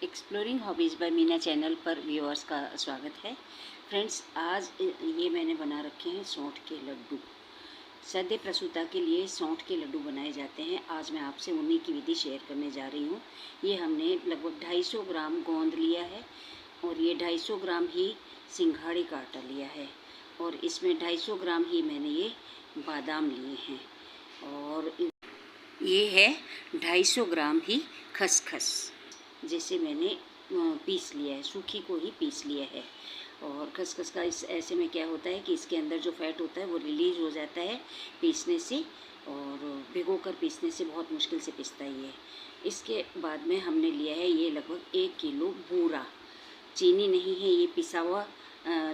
Exploring hobbies by Meena channel पर viewers का स्वागत है। फ्रेंड्स, आज ये मैंने बना रखे हैं सौंठ के लड्डू। सद्य प्रसूता के लिए सौंठ के लड्डू बनाए जाते हैं। आज मैं आपसे उन्हीं की विधि शेयर करने जा रही हूँ। ये हमने लगभग 250 ग्राम गोंद लिया है और ये 250 ग्राम ही सिंघाड़े का आटा लिया है और इसमें 250 ग्राम ही मैंने ये बादाम लिए हैं और ये है 250 ग्राम ही खसखस, जैसे मैंने पीस लिया है, सूखी को ही पीस लिया है। और खसखस का इस ऐसे में क्या होता है कि इसके अंदर जो फैट होता है वो रिलीज हो जाता है पीसने से, और भिगोकर पीसने से बहुत मुश्किल से पिसता ही है। इसके बाद में हमने लिया है ये लगभग 1 किलो बूरा। चीनी नहीं है ये,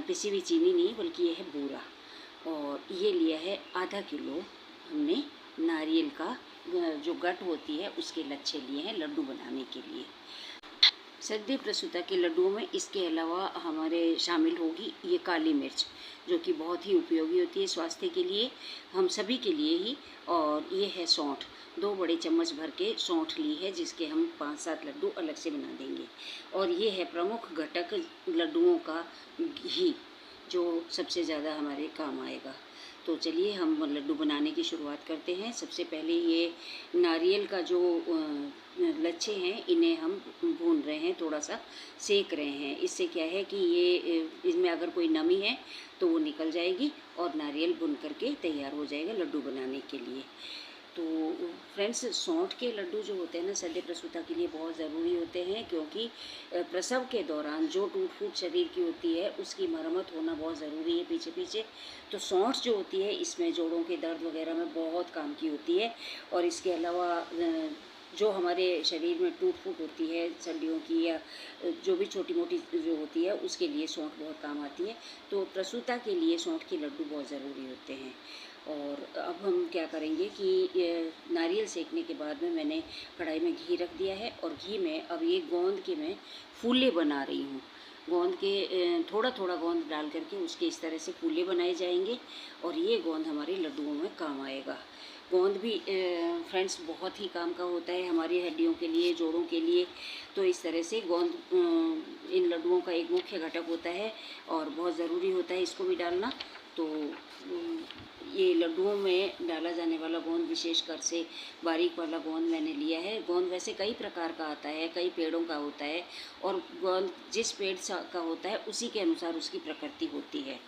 पिसी हुई चीनी नहीं, बल्कि ये है बूरा। और ये लिया है आधा किलो हमने नारियल का जो गट होती है उसके लच्छे लिए हैं लड्डू बनाने के लिए। सद्य प्रसूता के लड्डुओं में इसके अलावा हमारे शामिल होगी ये काली मिर्च, जो कि बहुत ही उपयोगी होती है स्वास्थ्य के लिए, हम सभी के लिए ही। और ये है सौंठ, 2 बड़े चम्मच भर के सौंठ ली है, जिसके हम 5-7 लड्डू अलग से बना देंगे। और ये है प्रमुख घटक लड्डुओं का घी, जो सबसे ज़्यादा हमारे काम आएगा। तो चलिए हम लड्डू बनाने की शुरुआत करते हैं। सबसे पहले ये नारियल का जो लच्छे हैं इन्हें हम भून रहे हैं, थोड़ा सा सेक रहे हैं। इससे क्या है कि ये इसमें अगर कोई नमी है तो वो निकल जाएगी और नारियल भुन करके तैयार हो जाएगा लड्डू बनाने के लिए। तो फ्रेंड्स, सौंठ के लड्डू जो होते हैं ना सद्य प्रसूता के लिए बहुत ज़रूरी होते हैं, क्योंकि प्रसव के दौरान जो टूट फूट शरीर की होती है उसकी मरम्मत होना बहुत ज़रूरी है पीछे पीछे। तो सौंठ जो होती है इसमें जोड़ों के दर्द वगैरह में बहुत काम की होती है। और इसके अलावा जो हमारे शरीर में टूट फूट होती है सर्दियों की, या जो भी छोटी मोटी जो होती है उसके लिए सौंठ बहुत काम आती है। तो प्रसूता के लिए सौंठ के लड्डू बहुत ज़रूरी होते हैं। और अब हम क्या करेंगे कि नारियल सेकने के बाद में मैंने कढ़ाई में घी रख दिया है और घी में अब ये गोंद के मैं फूले बना रही हूँ। गोंद के थोड़ा थोड़ा गोंद डाल करके उसके इस तरह से फूले बनाए जाएंगे और ये गोंद हमारे लड्डुओं में काम आएगा। गोंद भी फ्रेंड्स बहुत ही काम का होता है हमारी हड्डियों के लिए, जोड़ों के लिए। तो इस तरह से गोंद इन लड्डुओं का एक मुख्य घटक होता है और बहुत ज़रूरी होता है इसको भी डालना। तो ये लड्डुओं में डाला जाने वाला गोंद विशेषकर से बारीक वाला गोंद मैंने लिया है। गोंद वैसे कई प्रकार का आता है, कई पेड़ों का होता है, और गोंद जिस पेड़ का होता है उसी के अनुसार उसकी प्रकृति होती है।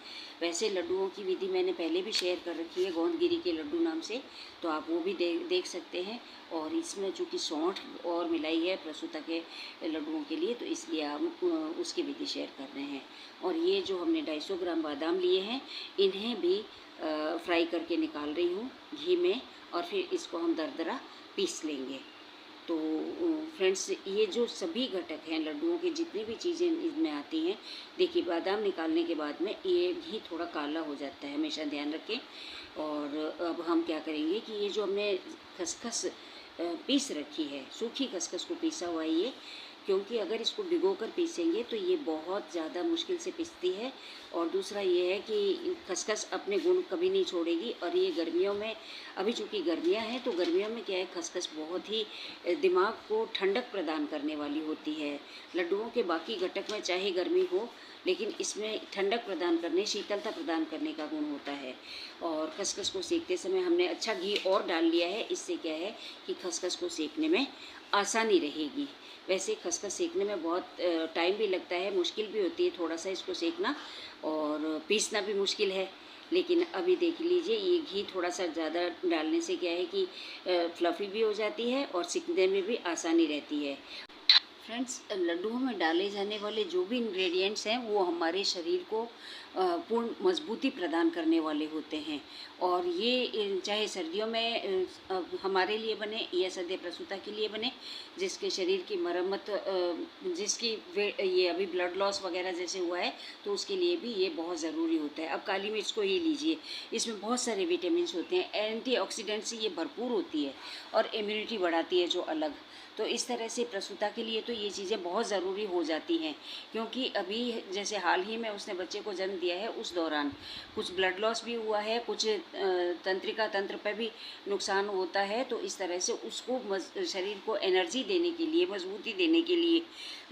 वैसे लड्डुओं की विधि मैंने पहले भी शेयर कर रखी है गोंदगिरी के लड्डू नाम से, तो आप वो भी देख सकते हैं। और इसमें चूँकि सौंठ और मिलाई है प्रसूता के लड्डुओं के लिए, तो इसलिए हम उसकी विधि शेयर कर रहे हैं। और ये जो हमने 250 ग्राम बादाम लिए हैं इन्हें भी फ्राई करके निकाल रही हूँ घी में, और फिर इसको हम दरदरा पीस लेंगे। तो फ्रेंड्स, ये जो सभी घटक हैं लड्डुओं के, जितनी भी चीज़ें इसमें आती हैं, देखिए बादाम निकालने के बाद में ये घी थोड़ा काला हो जाता है, हमेशा ध्यान रखें। और अब हम क्या करेंगे कि ये जो हमने खसखस पीस रखी है, सूखी खसखस को पीसा हुआ है ये, क्योंकि अगर इसको भिगोकर पीसेंगे तो ये बहुत ज़्यादा मुश्किल से पिसती है। और दूसरा ये है कि खसखस अपने गुण कभी नहीं छोड़ेगी। और ये गर्मियों में, अभी चूँकि गर्मियाँ हैं तो गर्मियों में क्या है, खसखस बहुत ही दिमाग को ठंडक प्रदान करने वाली होती है। लड्डुओं के बाकी घटक में चाहे गर्मी हो, लेकिन इसमें ठंडक प्रदान करने, शीतलता प्रदान करने का गुण होता है। और खसखस को सेकते समय हमने अच्छा घी और डाल लिया है, इससे क्या है कि खसखस को सेकने में आसानी रहेगी। वैसे खसखस सेकने में बहुत टाइम भी लगता है, मुश्किल भी होती है थोड़ा सा इसको सेकना, और पीसना भी मुश्किल है। लेकिन अभी देख लीजिए, ये घी थोड़ा सा ज़्यादा डालने से क्या है कि फ्लफ़ी भी हो जाती है और सेकने में भी आसानी रहती है। फ्रेंड्स, लड्डुओं में डाले जाने वाले जो भी इंग्रेडिएंट्स हैं वो हमारे शरीर को पूर्ण मजबूती प्रदान करने वाले होते हैं। और ये चाहे सर्दियों में हमारे लिए बने या सद्य प्रसूता के लिए बने, जिसके शरीर की मरम्मत, जिसकी ये अभी ब्लड लॉस वगैरह जैसे हुआ है, तो उसके लिए भी ये बहुत ज़रूरी होता है। अब काली मिर्च को ही लीजिए, इसमें बहुत सारे विटामिन्स होते हैं, एंटीऑक्सीडेंट से ये भरपूर होती है और इम्यूनिटी बढ़ाती है जो अलग। तो इस तरह से प्रसूता के लिए तो ये चीज़ें बहुत ज़रूरी हो जाती हैं, क्योंकि अभी जैसे हाल ही में उसने बच्चे को जन्म दिया है उस दौरान कुछ ब्लड लॉस भी हुआ है, कुछ तंत्रिका तंत्र पर भी नुकसान होता है। तो इस तरह से उसको शरीर को एनर्जी देने के लिए, मजबूती देने के लिए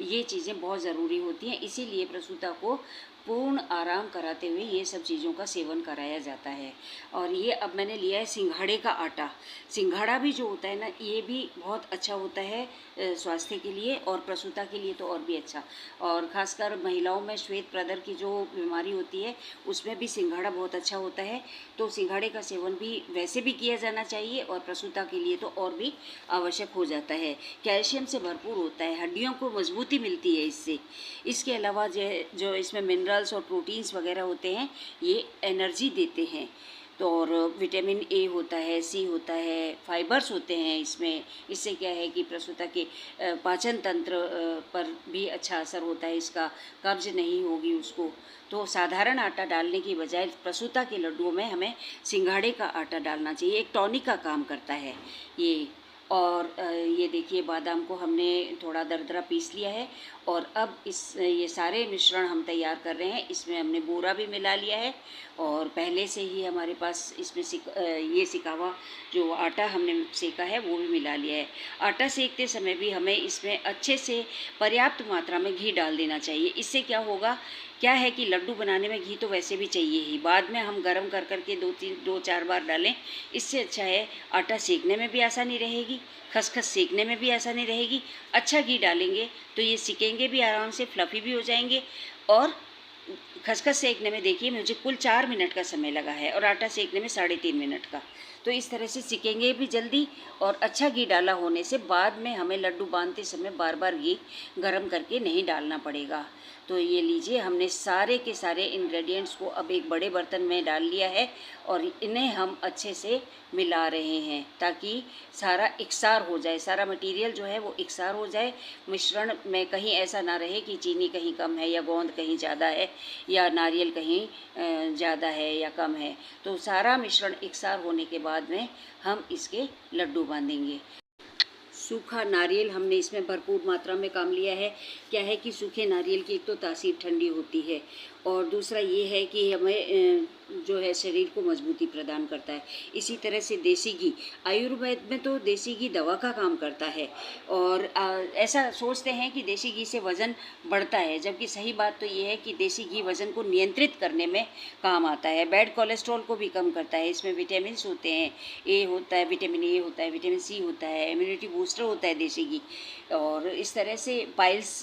ये चीज़ें बहुत ज़रूरी होती हैं। इसीलिए प्रसूता को पूर्ण आराम कराते हुए ये सब चीज़ों का सेवन कराया जाता है। और ये अब मैंने लिया है सिंघाड़े का आटा। सिंघाड़ा भी जो होता है ना, ये भी बहुत अच्छा होता है स्वास्थ्य के लिए, और प्रसूता के लिए तो और भी अच्छा। और ख़ासकर महिलाओं में श्वेत प्रदर की जो बीमारी होती है उसमें भी सिंघाड़ा बहुत अच्छा होता है। तो सिंघाड़े का सेवन भी वैसे भी किया जाना चाहिए, और प्रसूता के लिए तो और भी आवश्यक हो जाता है। कैल्शियम से भरपूर होता है, हड्डियों को मजबूती मिलती है इससे। इसके अलावा जो इसमें मिनरल्स और प्रोटीन्स वगैरह होते हैं, ये एनर्जी देते हैं। तो और विटामिन ए होता है, सी होता है, फाइबर्स होते हैं इसमें। इससे क्या है कि प्रसूता के पाचन तंत्र पर भी अच्छा असर होता है इसका, कब्ज नहीं होगी उसको। तो साधारण आटा डालने की बजाय प्रसूता के लड्डुओं में हमें सिंघाड़े का आटा डालना चाहिए, एक टॉनिक का काम करता है ये। और ये देखिए बादाम को हमने थोड़ा दरदरा पीस लिया है, और अब ये सारे मिश्रण हम तैयार कर रहे हैं। इसमें हमने बूरा भी मिला लिया है, और पहले से ही हमारे पास इसमें ये सिकावा जो आटा हमने सेका है वो भी मिला लिया है। आटा सेकते समय भी हमें इसमें अच्छे से पर्याप्त मात्रा में घी डाल देना चाहिए। इससे क्या है कि लड्डू बनाने में घी तो वैसे भी चाहिए ही, बाद में हम गरम कर करके 2-4 बार डालें। इससे अच्छा है आटा सेकने में भी आसानी रहेगी, खसखस सेकने में भी आसानी रहेगी। अच्छा घी डालेंगे तो ये सिकेंगे भी आराम से, फ्लफ़ी भी हो जाएंगे। और खसखस सेकने में देखिए मुझे कुल 4 मिनट का समय लगा है, और आटा सेकने में 3.5 मिनट का। तो इस तरह से सिकेंगे भी जल्दी, और अच्छा घी डाला होने से बाद में हमें लड्डू बांधते समय बार बार घी गरम करके नहीं डालना पड़ेगा। तो ये लीजिए, हमने सारे के सारे इंग्रेडिएंट्स को अब एक बड़े बर्तन में डाल लिया है, और इन्हें हम अच्छे से मिला रहे हैं ताकि सारा इकसार हो जाए, सारा मटेरियल जो है वो इकसार हो जाए। मिश्रण में कहीं ऐसा ना रहे कि चीनी कहीं कम है, या गोंद कहीं ज़्यादा है, या नारियल कहीं ज़्यादा है या कम है। तो सारा मिश्रण इकसार होने के बाद में हम इसके लड्डू बांधेंगे। सूखा नारियल हमने इसमें भरपूर मात्रा में काम लिया है। क्या है कि सूखे नारियल की एक तो तासीर ठंडी होती है, और दूसरा ये है कि हमें जो है शरीर को मजबूती प्रदान करता है। इसी तरह से देसी घी, आयुर्वेद में तो देसी घी दवा का काम करता है, और ऐसा सोचते हैं कि देसी घी से वज़न बढ़ता है, जबकि सही बात तो ये है कि देसी घी वज़न को नियंत्रित करने में काम आता है। बैड कोलेस्ट्रॉल को भी कम करता है। इसमें विटामिन्स होते हैं, ए होता है, विटामिन ए होता है, विटामिन सी होता है, इम्यूनिटी बूस्टर होता है देसी घी। और इस तरह से पाइल्स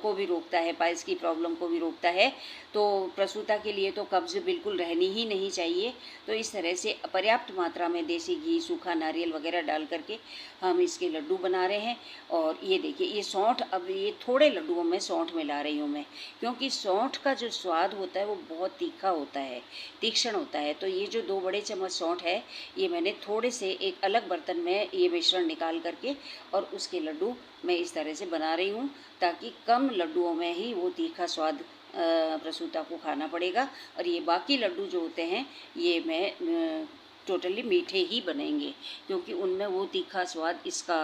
को भी रोकता है, पाइल्स की प्रॉब्लम को भी रोकता है। तो प्रसूता के लिए तो कब्ज़ बिल्कुल रहनी ही नहीं चाहिए। तो इस तरह से पर्याप्त मात्रा में देसी घी, सूखा नारियल वगैरह डाल करके हम इसके लड्डू बना रहे हैं। और ये देखिए, ये सौंठ, अब ये थोड़े लड्डुओं में सौंठ मिला रही हूँ मैं, क्योंकि सौंठ का जो स्वाद होता है वो बहुत तीखा होता है, तीक्ष्ण होता है। तो ये जो 2 बड़े चम्मच सौंठ है, ये मैंने थोड़े से एक अलग बर्तन में ये मिश्रण निकाल करके और उसके लड्डू मैं इस तरह से बना रही हूँ, ताकि कम लड्डुओं में ही वो तीखा स्वाद प्रसूता को खाना पड़ेगा। और ये बाकी लड्डू जो होते हैं ये मैं टोटली मीठे ही बनेंगे, क्योंकि उनमें वो तीखा स्वाद इसका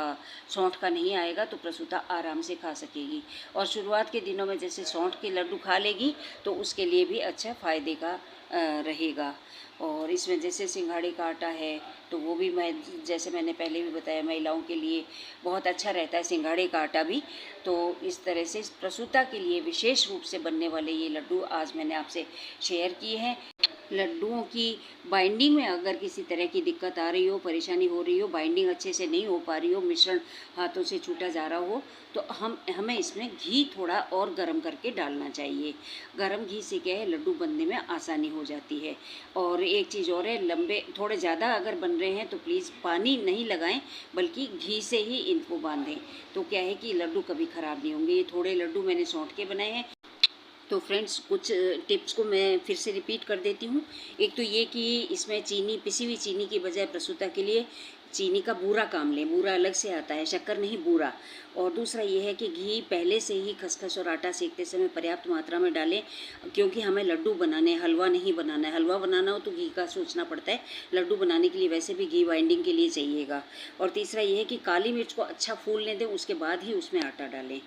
सौंठ का नहीं आएगा, तो प्रसूता आराम से खा सकेगी। और शुरुआत के दिनों में जैसे सौंठ के लड्डू खा लेगी तो उसके लिए भी अच्छा फ़ायदे का रहेगा। और इसमें जैसे सिंघाड़े का आटा है तो वो भी जैसे मैंने पहले भी बताया, महिलाओं के लिए बहुत अच्छा रहता है सिंघाड़े का आटा भी। तो इस तरह से प्रसूता के लिए विशेष रूप से बनने वाले ये लड्डू आज मैंने आपसे शेयर किए हैं। लड्डुओं की बाइंडिंग में अगर किसी तरह की दिक्कत आ रही हो, परेशानी हो रही हो, बाइंडिंग अच्छे से नहीं हो पा रही हो, मिश्रण हाथों से छूटा जा रहा हो, तो हमें इसमें घी थोड़ा और गर्म करके डालना चाहिए। गर्म घी से क्या है, लड्डू बनने में आसानी हो जाती है। और एक चीज़ और है, लंबे थोड़े ज़्यादा अगर बन रहे हैं तो प्लीज़ पानी नहीं लगाएं, बल्कि घी से ही इनको बांधें। तो क्या है कि लड्डू कभी ख़राब नहीं होंगे। ये थोड़े लड्डू मैंने सौंठ के बनाए हैं। तो फ्रेंड्स, कुछ टिप्स को मैं फिर से रिपीट कर देती हूँ। एक तो ये कि इसमें चीनी, पिसी हुई चीनी की बजाय प्रसूता के लिए चीनी का बूरा काम लें। बूरा अलग से आता है, शक्कर नहीं, बूरा। और दूसरा ये है कि घी पहले से ही खसखस और आटा सेकते समय पर्याप्त मात्रा में डालें, क्योंकि हमें लड्डू बनाने, हलवा नहीं बनाना है। हलवा बनाना हो तो घी का सोचना पड़ता है, लड्डू बनाने के लिए वैसे भी घी बाइंडिंग के लिए चाहिएगा। और तीसरा ये है कि काली मिर्च को अच्छा फूलने दें, उसके बाद ही उसमें आटा डालें।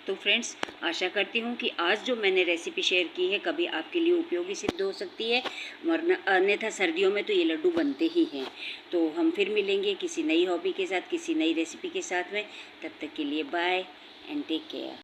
तो फ्रेंड्स, आशा करती हूँ कि आज जो मैंने रेसिपी शेयर की है कभी आपके लिए उपयोगी सिद्ध हो सकती है, वरना अन्यथा सर्दियों में तो ये लड्डू बनते ही हैं। तो हम फिर मिलेंगे किसी नई हॉबी के साथ, किसी नई रेसिपी के साथ में। तब तक के लिए बाय एंड टेक केयर।